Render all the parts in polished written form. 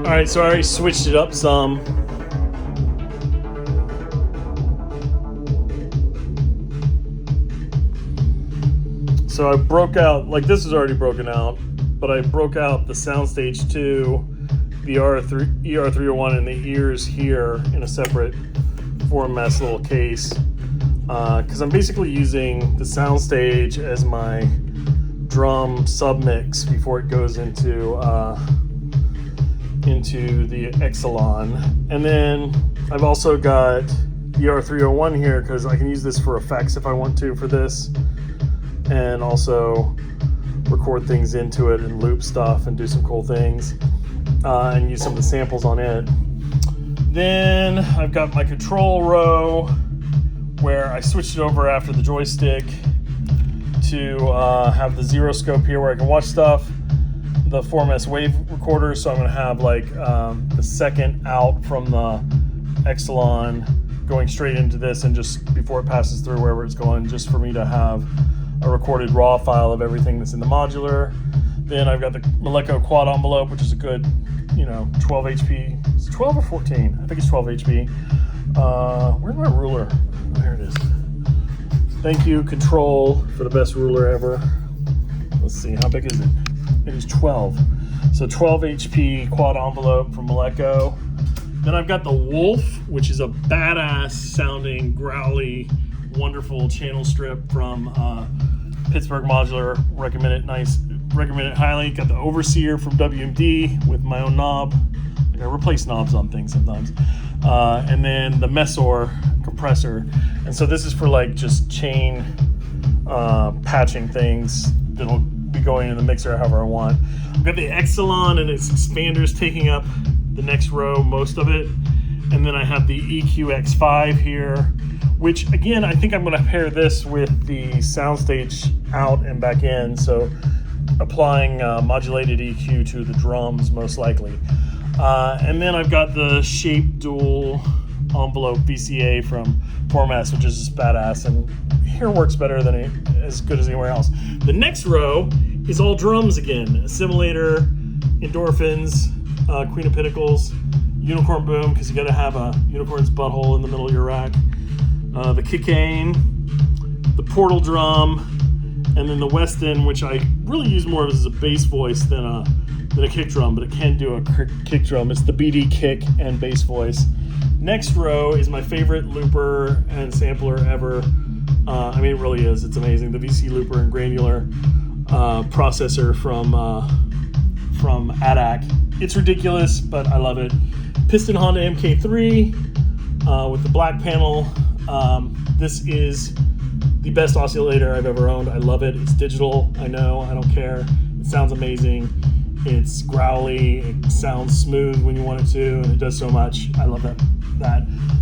Alright, so I already switched it up some. So I broke out, like this is already broken out, but I broke out the soundstage 2, the ER301 and the ears here in a separate 4MS little case. Because I'm basically using the soundstage as my drum submix before it goes into the Exelon. And then I've also got the ER301 here because I can use this for effects if I want to for this, and also record things into it and loop stuff and do some cool things, and use some of the samples on it. Then I've got my control row where I switched it over after the joystick to have the zero scope here where I can watch stuff, the 4MS wave recorder, so I'm going to have like the second out from the Exelon going straight into this, and just before it passes through wherever it's going, just for me to have a recorded raw file of everything that's in the modular. Then I've got the Moleco quad envelope, which is a good, 12 HP. It's 12 or 14? I think it's 12 HP. Where's my ruler? There it is. Thank you, Control, for the best ruler ever. Let's see, how big is it? It is 12. So 12 HP quad envelope from Moleco. Then I've got the Wolf, which is a badass sounding, growly, wonderful channel strip from Pittsburgh Modular. Recommend it highly. Got the Overseer from WMD with my own knob. I replace knobs on things sometimes. And then the Mesor compressor. And so this is for like just chain patching things that'll be going in the mixer however I want. I've got the Exelon and its expanders taking up the next row, most of it. And then I have the EQX5 here, which again, I think I'm going to pair this with the soundstage out and back in. So applying modulated EQ to the drums most likely. And then I've got the Shape Dual Envelope VCA from 4MS, which is just badass, and here works better than as good as anywhere else. The next row is all drums again. Assimilator, Endorphins, Queen of Pinnacles, Unicorn Boom, because you got to have a unicorn's butthole in the middle of your rack. The Kickane, the Portal Drum, and then the Weston, which I really use more as a bass voice than a kick drum, but it can do a kick drum. It's the BD kick and bass voice. Next row is my favorite looper and sampler ever. It really is. It's amazing. The VC looper and granular processor from ADAC. It's ridiculous, but I love it. Piston Honda MK3 with the black panel. This is the best oscillator I've ever owned. I love it. It's digital. I know. I don't care. It sounds amazing. It's growly. It sounds smooth when you want it to, and it does so much. I love that.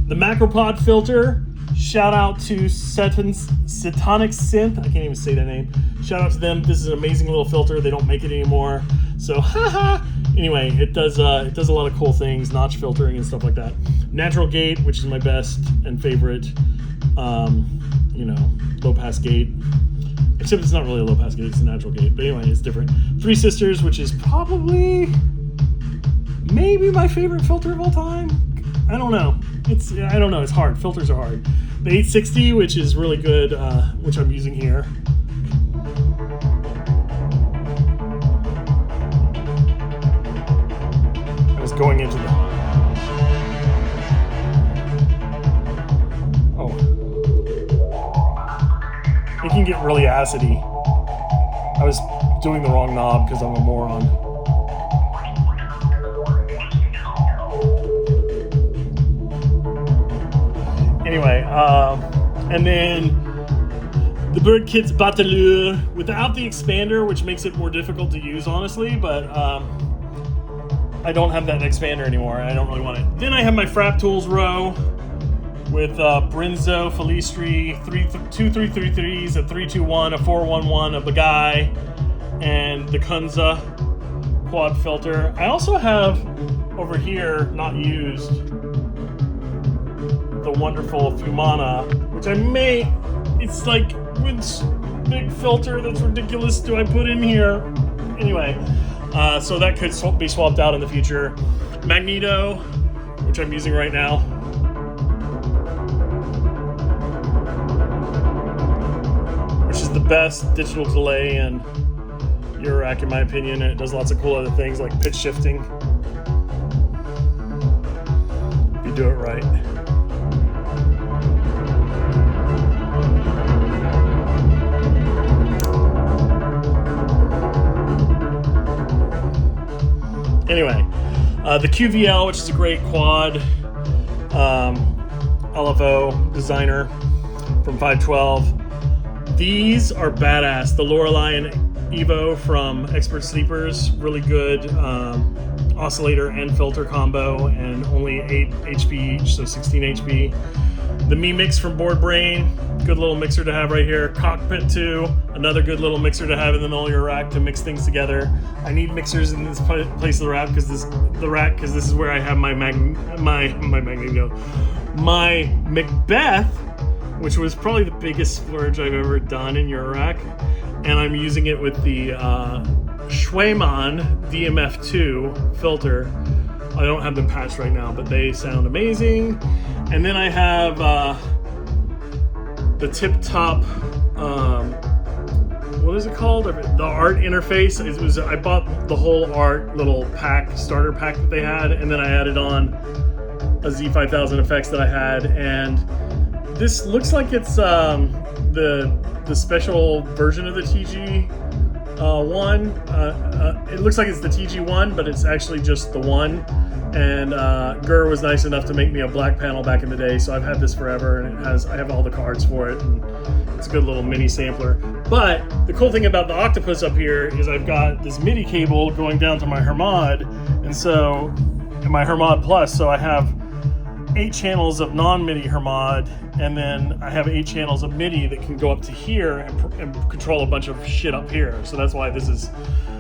The Macropod filter. Shout out to Setonic Synth. I can't even say that name. Shout out to them. This is an amazing little filter. They don't make it anymore. So, haha. Anyway, it does a lot of cool things, notch filtering and stuff like that. Natural gate, which is my best and favorite, low pass gate. Except it's not really a low pass gate, it's a natural gate. But anyway, it's different. Three Sisters, which is probably maybe my favorite filter of all time. I don't know. It's hard. Filters are hard. The 860, which is really good, which I'm using here. I was going into the... Oh. It can get really acidy. I was doing the wrong knob because I'm a moron. Anyway, and then the Bird Kids Battleur without the expander, which makes it more difficult to use, honestly, but I don't have that expander anymore. I don't really want it. Then I have my Frap Tools row with Brinzo, Filistri, 2 333s, a 321, a 411, a Bagai, and the Kunza quad filter. I also have over here, not used, the wonderful Fumana, which it's like this big filter that's ridiculous. Do I put in here? Anyway, so that could be swapped out in the future. Magneto, which I'm using right now. Which is the best digital delay in Eurorack, in my opinion, and it does lots of cool other things like pitch shifting, if you do it right. Anyway, the QVL, which is a great quad LFO designer from 512. These are badass. The Lorelei and Evo from Expert Sleepers, really good oscillator and filter combo, and only 8 HP each, so 16 HP. The Mi Mix from Board Brain, good little mixer to have right here. Cockpit 2, another good little mixer to have in the middle of your rack to mix things together. I need mixers in this place of the rack because this is where I have my Magneto, my Macbeth, which was probably the biggest splurge I've ever done in Eurorack, and I'm using it with the Schweimann DMF2 filter. I don't have them patched right now, but they sound amazing. And then I have the Tip Top, what is it called? The art interface. I bought the whole art little pack, starter pack that they had, and then I added on a Z5000 effects that I had, and this looks like it's the special version of the TG1. It looks like it's the TG1, but it's actually just the one. And Gur was nice enough to make me a black panel back in the day, so I've had this forever, and I have all the cards for it, and it's a good little mini sampler. But the cool thing about the Octopus up here is I've got this MIDI cable going down to my Hermod, and my Hermod Plus, so I have 8 channels of non-MIDI Hermod, and then I have 8 channels of MIDI that can go up to here and control a bunch of shit up here. So that's why this is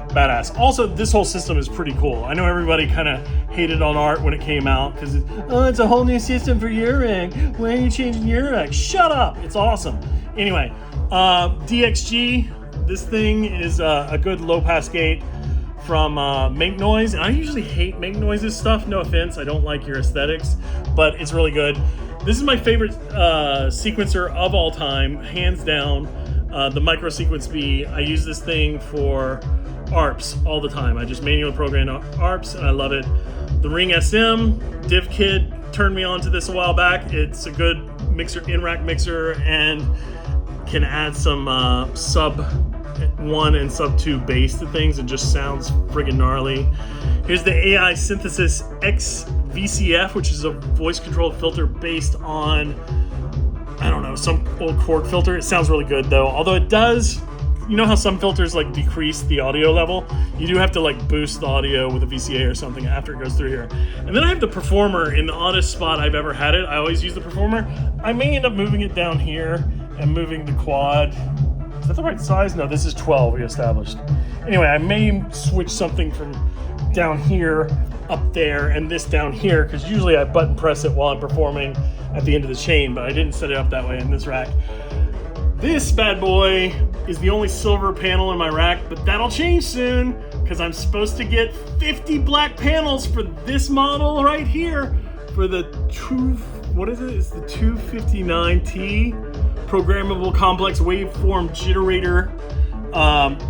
badass. Also, this whole system is pretty cool. I know everybody kind of hated on Art when it came out because it's a whole new system for Eurorack. Why are you changing Eurorack? Shut up! It's awesome. Anyway, DXG. This thing is a good low-pass gate from Make Noise, and I usually hate Make Noise's stuff. No offense, I don't like your aesthetics, but it's really good. This is my favorite sequencer of all time, hands down. The Micro Sequence B. I use this thing for ARPs all the time. I just manually program ARPs, and I love it. The Ring SM, Div Kid turned me on to this a while back. It's a good mixer, in-rack mixer, and can add some sub 1 and sub 2 bass to things, and just sounds friggin' gnarly. Here's the AI Synthesis X VCF, which is a voice controlled filter based on, I don't know, some old Korg filter. It sounds really good though, although it does, you know how some filters like decrease the audio level? You do have to like boost the audio with a VCA or something after it goes through here. And then I have the Performer in the oddest spot I've ever had it. I always use the Performer. I may end up moving it down here and moving the quad. Is that the right size? No, this is 12 we established. Anyway, I may switch something from down here up there and this down here, because usually I button press it while I'm performing at the end of the chain, but I didn't set it up that way in this rack. This bad boy is the only silver panel in my rack, but that'll change soon because I'm supposed to get 50 black panels for this model right here for the It's the 259T programmable complex waveform jitterator.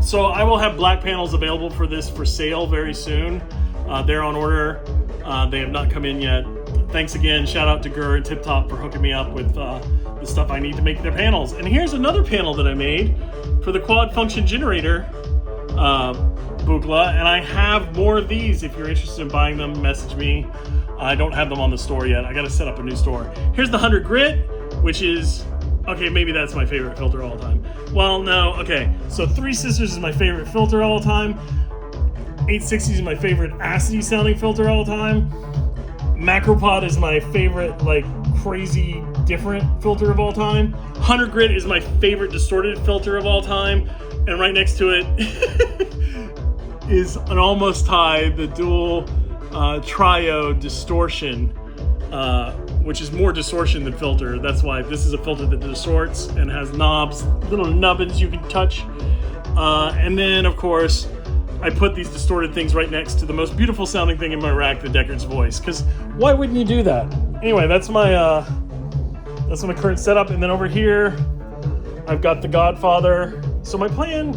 So I will have black panels available for this for sale very soon. They're on order. They have not come in yet. Thanks again. Shout out to Gur and Tip Top for hooking me up with the stuff I need to make their panels. And here's another panel that I made for the quad function generator Buchla, and I have more of these. If you're interested in buying them, message me. I don't have them on the store yet. I got to set up a new store. Here's the 100 Grit, which is, okay, maybe that's my favorite filter all the time. Well, no, okay. So Three Sisters is my favorite filter all the time. 860 is my favorite acidy sounding filter all the time. Macropod is my favorite, like, crazy different filter of all time. 100 Grit is my favorite distorted filter of all time. And right next to it is an almost high, the dual trio distortion, which is more distortion than filter. That's why this is a filter that distorts and has knobs, little nubbins you can touch. And then, of course, I put these distorted things right next to the most beautiful sounding thing in my rack, the Deckard's Voice. Because why wouldn't you do that? Anyway, that's my current setup. And then over here, I've got the Godfather. So my plan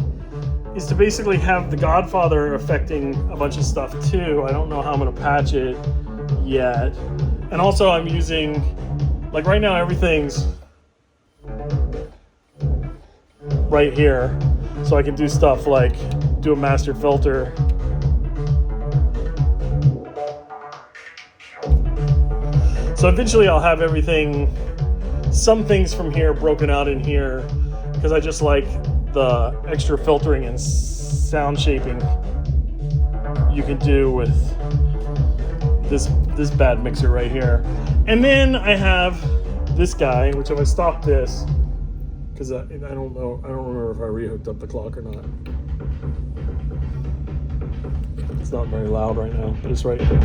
is to basically have the Godfather affecting a bunch of stuff too. I don't know how I'm gonna patch it yet. And also I'm using, like right now everything's right here. So I can do stuff like do a master filter. So eventually I'll have everything, some things from here broken out in here, because I just like the extra filtering and sound shaping you can do with this bad mixer right here. And then I have this guy, which if I stop this, because I don't remember if I rehooked up the clock or not. It's not very loud right now, but it's right here.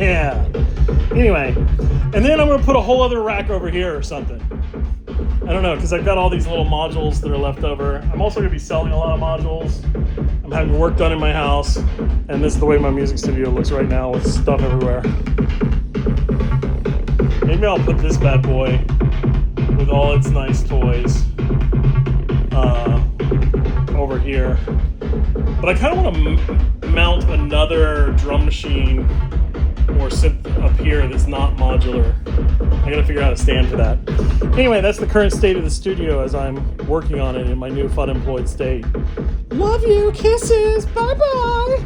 Yeah. Anyway, and then I'm gonna put a whole other rack over here or something. I don't know, because I've got all these little modules that are left over. I'm also gonna be selling a lot of modules. I'm having work done in my house, and this is the way my music studio looks right now with stuff everywhere. Maybe I'll put this bad boy with all its nice toys over here. But I kind of want to mount another drum machine or synth up here that's not modular. I gotta figure out a stand for that. Anyway, that's the current state of the studio as I'm working on it in my new fun employed state. Love you, kisses, bye bye.